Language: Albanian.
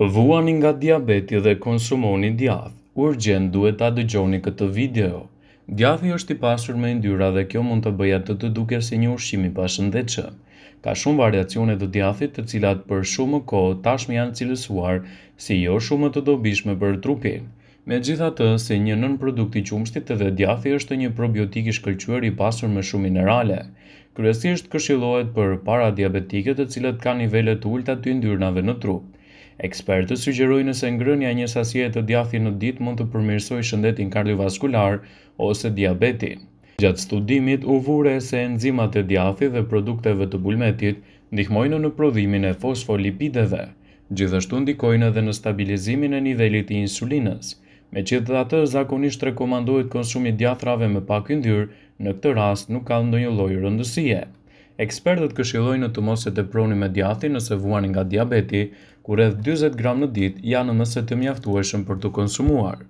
Vuani nga diabeti dhe konsumoni djath. Urgjent duhet ta dëgjoni këtë video. Djathi është i pasur me yndyrra dhe kjo mund të bëjë atë të duket si një ushqim i pashëndetshëm. Ka shumë variacione të djathit, të cilat për shumë kohë tashmë janë cilësuar si jo shumë të dobishme për trupin. Megjithatë, si një nën-produkt i qumshtit, edhe djathi është një probiotik i shkëlqyer i pasur me shumë minerale. Kryesisht këshillohet për paradiabetikët, të cilët kanë nivele të ulta të yndyrnave në trup. Ekspertët sugjerojnë se ngrënia një sasie të djathit në ditë mund të përmirësojë shëndetin kardiovaskular ose diabetin. Gjatë studimit u vure se enzimat e djathit dhe produkteve të bulmetit ndihmojnë në prodhimin e fosfolipideve. Gjithashtu ndikojnë edhe në stabilizimin e nivelit të insulinës. Megjithatë, zakonisht rekomandohet konsumi i djathrave me pak yndyrë, në këtë rast nuk ka ndonjë lloj rëndësie. Ekspertët këshillojnë të mos e teproni me djathin nëse vuani nga diabeti, ku rreth 40 gram në ditë janë më se të mjaftueshëm për të konsumuar.